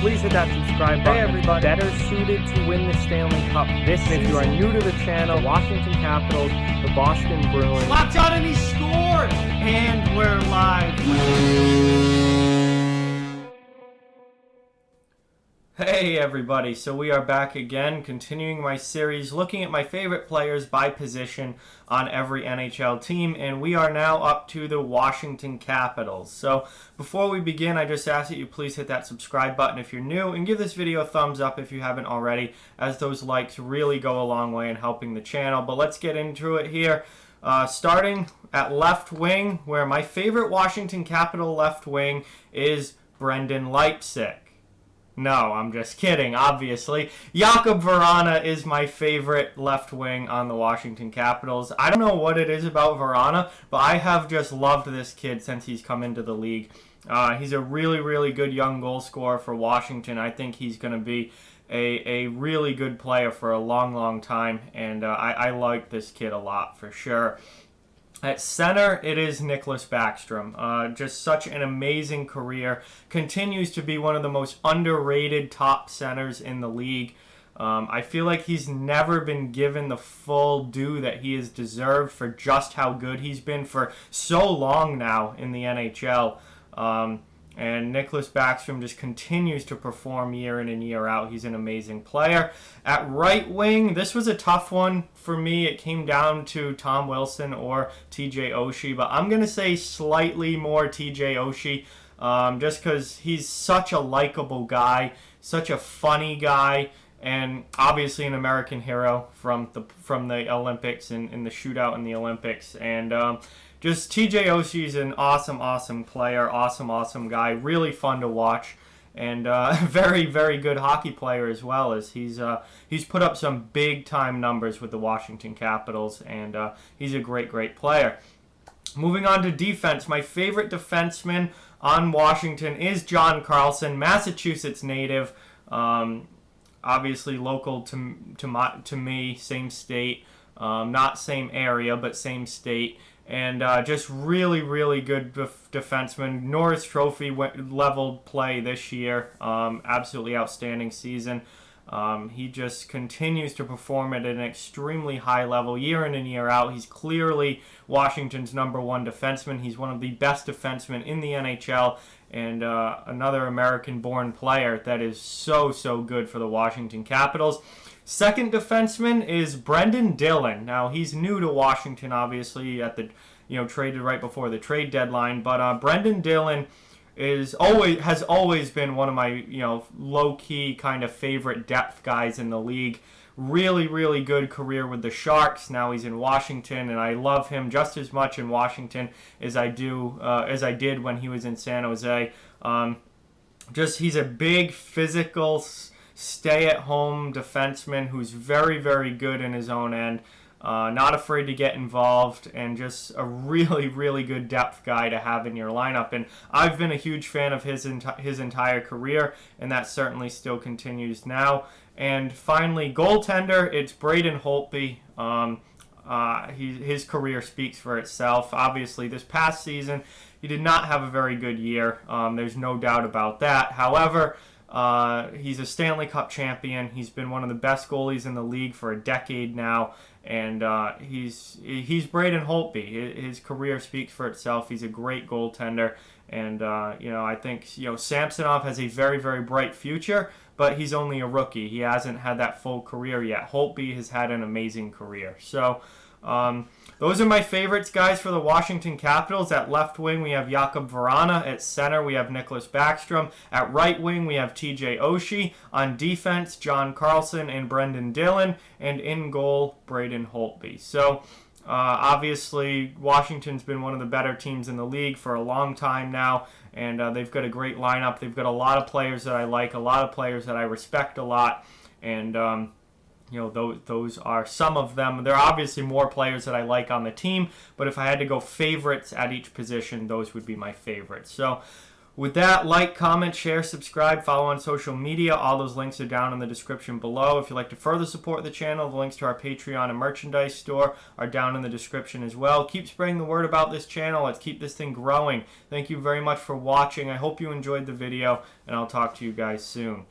please hit that subscribe button. Hey everybody, better suited to win the Stanley Cup this season. If you are new to the channel, Washington Capitals, the Boston Bruins. Locked on and he scored! And we're live. Hey everybody, so we are back again, continuing my series, looking at my favorite players by position on every NHL team, and we are now up to the Washington Capitals. So before we begin, I just ask that you please hit that subscribe button if you're new, and give this video a thumbs up if you haven't already, as those likes really go a long way in helping the channel. But let's get into it here. Starting at left wing, where my favorite Washington Capital left wing is Brendan Leipsic. No, I'm just kidding, obviously. Jakub Vrana is my favorite left wing on the Washington Capitals. I don't know what it is about Vrana, but I have just loved this kid since he's come into the league. He's a really, really good young goal scorer for Washington. I think he's going to be a really good player for a long, long time, and I like this kid a lot for sure. At center, it is Nicklas Backstrom. Just such an amazing career. Continues to be one of the most underrated top centers in the league. I feel like he's never been given the full due that he has deserved for just how good he's been for so long now in the NHL. And Nicklas Backstrom just continues to perform year in and year out. He's an amazing player. At right wing, this was a tough one for me. It came down to Tom Wilson or TJ Oshie, but I'm going to say slightly more TJ Oshie, just because he's such a likable guy, such a funny guy, and obviously an American hero from the Olympics and in the shootout in the Olympics. And just TJ Oshie is an awesome, awesome player, awesome guy, really fun to watch, and very, very good hockey player as well. As he's put up some big time numbers with the Washington Capitals, and he's a great player. Moving on to defense, my favorite defenseman on Washington is John Carlson, Massachusetts native, obviously local to me, same state, not same area, but same state. And just really, really good defenseman. Norris Trophy level play this year. Absolutely outstanding season. He just continues to perform at an extremely high level year in and year out. He's clearly Washington's #1 defenseman. He's one of the best defensemen in the NHL, and another American-born player that is so good for the Washington Capitals. Second defenseman is Brendan Dillon. Now, he's new to Washington, obviously, traded right before the trade deadline. But Brendan Dillon has always been one of my low-key kind of favorite depth guys in the league. Really, really good career with the Sharks. Now he's in Washington, and I love him just as much in Washington as I did when he was in San Jose. He's a big, physical, stay-at-home defenseman who's very, very good in his own end, not afraid to get involved, and just a really, really good depth guy to have in your lineup. And I've been a huge fan of his entire career, and that certainly still continues now. And finally, goaltender, it's Braden Holtby. His career speaks for itself. Obviously, this past season, he did not have a very good year. There's no doubt about that. However, he's a Stanley Cup champion. He's been one of the best goalies in the league for a decade now, and he's Braden Holtby. His career speaks for itself. He's a great goaltender, and I think Samsonov has a very, very bright future, but he's only a rookie. He hasn't had that full career yet. Holtby has had an amazing career. So those are my favorites, guys, for the Washington Capitals. At left wing, we have Jakub Vrana. At center, we have Nicklas Backstrom. At right wing, we have TJ Oshie. On defense, John Carlson and Brendan Dillon. And in goal, Braden Holtby. So, obviously, Washington's been one of the better teams in the league for a long time now. And they've got a great lineup. They've got a lot of players that I like, a lot of players that I respect a lot. And those are some of them. There are obviously more players that I like on the team, but if I had to go favorites at each position, those would be my favorites. So With that, like, comment, share, subscribe, follow on social media. All those links are down in the description below. If you'd like to further support the channel, the links to our Patreon and merchandise store are down in the description as well. Keep spreading the word about this channel. Let's keep this thing growing. Thank you very much for watching. I hope you enjoyed the video, and I'll talk to you guys soon.